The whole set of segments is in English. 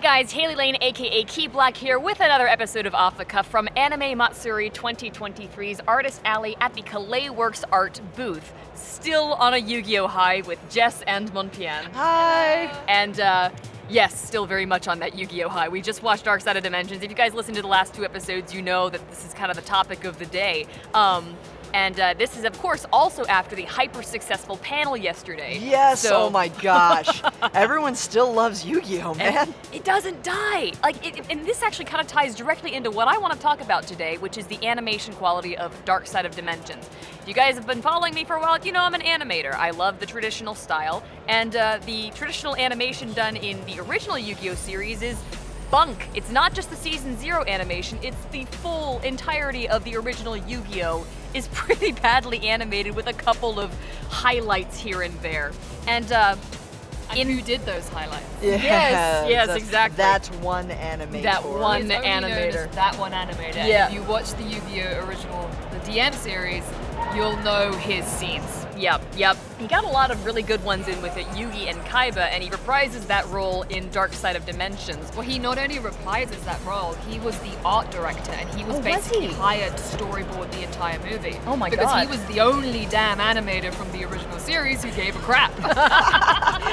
guys, Hailey Lain aka Key Black here with another episode of Off the Cuff from Anime Matsuri 2023's Artist Alley at the Kalei Works Art booth. Still on a Yu-Gi-Oh! High with Jess and Monpian. Hi! And yes, still very much on that Yu-Gi-Oh! High. We just watched Dark Side of Dimensions. If you guys listened to the last two episodes, you know that this is kind of the topic of the day. And this is, of course, also after the hyper-successful panel yesterday. Yes, so... oh my gosh. Everyone still loves Yu-Gi-Oh, man. And it doesn't die. And this actually kind of ties directly into what I want to talk about today, which is the animation quality of Dark Side of Dimensions. If you guys have been following me for a while, you know I'm an animator. I love the traditional style, and the traditional animation done in the original Yu-Gi-Oh series is bunk. It's not just the Season 0 animation, it's the full entirety of the original Yu-Gi-Oh! Is pretty badly animated with a couple of highlights here and there. And who did those highlights? Yes, exactly. That's one animator. That one It's only known animator. as that one animator. Yeah. And if you watch the Yu-Gi-Oh! Original, the DM series, you'll know his scenes. Yep. He got a lot of really good ones in with it, Yugi and Kaiba, and he reprises that role in Dark Side of Dimensions. Well, he not only reprises that role, he was the art director, and he was basically hired to storyboard the entire movie. Oh my because god. Because he was the only damn animator from the original series who gave a crap.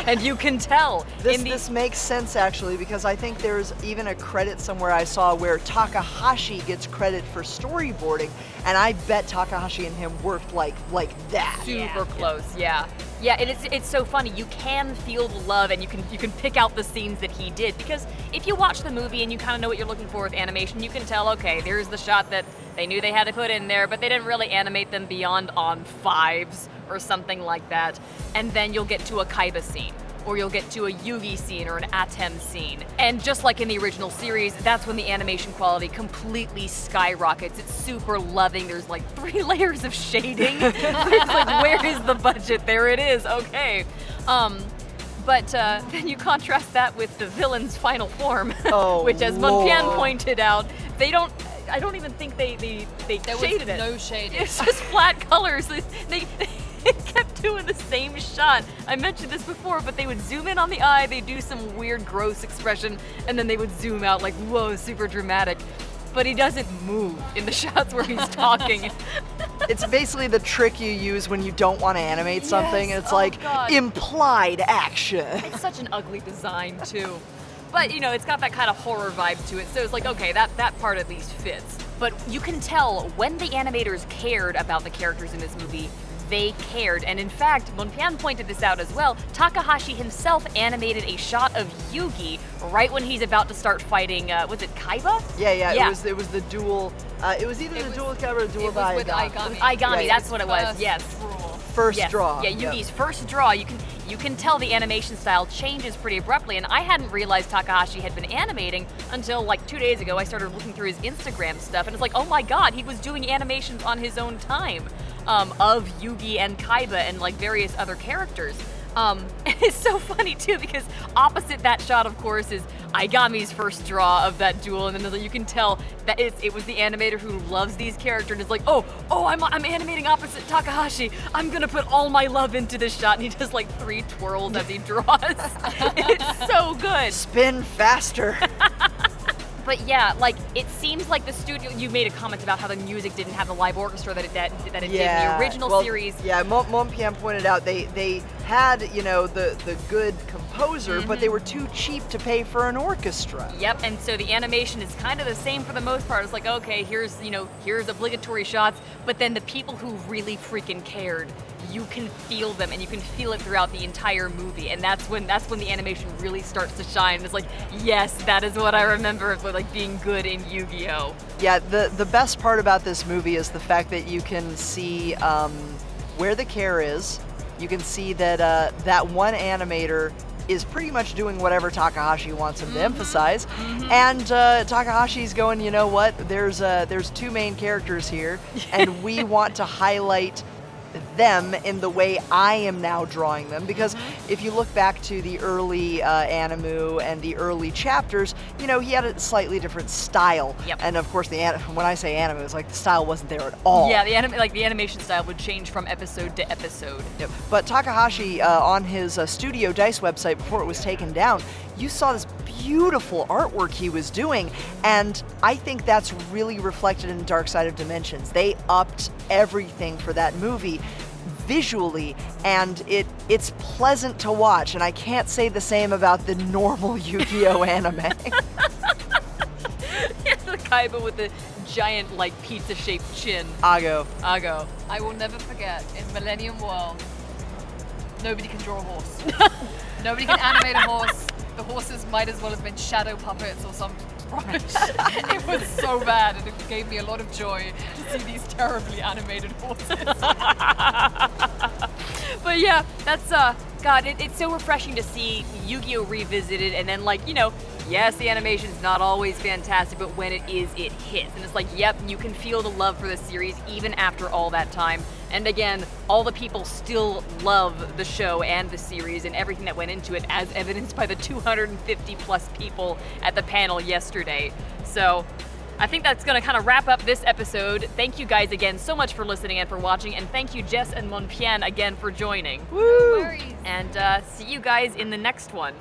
And you can tell. This makes sense, actually, because I think there's even a credit somewhere I saw where Takahashi gets credit for storyboarding, and I bet Takahashi and him worked like that. Super close, yeah. Yeah, and it's so funny. You can feel the love, and you can pick out the scenes that he did, because if you watch the movie and you kind of know what you're looking for with animation, you can tell, okay, there's the shot that they knew they had to put in there, but they didn't really animate them beyond on fives or something like that. And then you'll get to a Kaiba scene, or you'll get to a Yugi scene or an Atem scene. And just like in the original series, that's when the animation quality completely skyrockets. It's super loving. There's like 3 layers of shading. It's like, where is the budget? There it is, okay. But then you contrast that with the villain's final form, which, as Monpian pointed out, I don't even think they shaded it. No shading. It's just flat colors. They kept doing the same shot. I mentioned this before, but they would zoom in on the eye, they do some weird, gross expression, and then they would zoom out like, whoa, super dramatic. But he doesn't move in the shots where he's talking. It's basically the trick you use when you don't want to animate something. Yes, It's like implied action. It's such an ugly design, too. But, you know, it's got that kind of horror vibe to it, so it's like, okay, that part at least fits. But you can tell when the animators cared about the characters in this movie, they cared. And in fact, Monpian pointed this out as well, Takahashi himself animated a shot of Yugi right when he's about to start fighting, was it Kaiba? Yeah. It was the duel, it was either the duel with Kaiba or the duel with Aigami. Aigami, that's what it was, yes. First draw. Yeah, Yugi's first draw. You can tell the animation style changes pretty abruptly, and I hadn't realized Takahashi had been animating until like 2 days ago. I started looking through his Instagram stuff, and it's like, oh my god, he was doing animations on his own time of Yugi and Kaiba and like various other characters. And it's so funny too, because opposite that shot, of course, is Aigami's first draw of that duel, and then you can tell that it was the animator who loves these characters and is like, oh, I'm animating opposite Takahashi. I'm gonna put all my love into this shot, and he does like 3 twirls as he draws. It's so good. Spin faster. But yeah, like, it seems like the studio, you made a comment about how the music didn't have the live orchestra that it did in the original series. Yeah, Monpian pointed out they had, you know, the good composer, but they were too cheap to pay for an orchestra. Yep, and so the animation is kind of the same for the most part. It's like, okay, here's obligatory shots, but then the people who really freaking cared, you can feel them, and you can feel it throughout the entire movie, and that's when the animation really starts to shine. It's like, yes, that is what I remember of like being good in Yu-Gi-Oh! Yeah, the best part about this movie is the fact that you can see where the care is. You can see that that one animator is pretty much doing whatever Takahashi wants him to emphasize, and Takahashi's going, you know what? There's 2 main characters here, and we want to highlight them in the way I am now drawing them, because if you look back to the early Animu and the early chapters, you know, he had a slightly different style. And of course, when I say Animu, it's like the style wasn't there at all. Yeah, the animation style would change from episode to episode. But Takahashi, on his Studio Dice website before it was taken down, you saw this beautiful artwork he was doing, and I think that's really reflected in Dark Side of Dimensions. They upped everything for that movie visually, and it's pleasant to watch, and I can't say the same about the normal Yu-Gi-Oh anime. The Kaiba with the giant, like, pizza-shaped chin. Ago. I will never forget, in Millennium World, nobody can draw a horse. Nobody can animate a horse. The horses might as well have been shadow puppets or some rubbish. It was so bad, and it gave me a lot of joy to see these terribly animated horses. But yeah, that's, God, it's so refreshing to see Yu-Gi-Oh! Revisited, and then, like, you know, yes, the animation's not always fantastic, but when it is, it hits. And it's like, yep, you can feel the love for the series even after all that time. And again, all the people still love the show and the series and everything that went into it, as evidenced by the 250 plus people at the panel yesterday. So I think that's going to kind of wrap up this episode. Thank you guys again so much for listening and for watching, and thank you Jess and Monpian again for joining. Woo! No worries. And see you guys in the next one.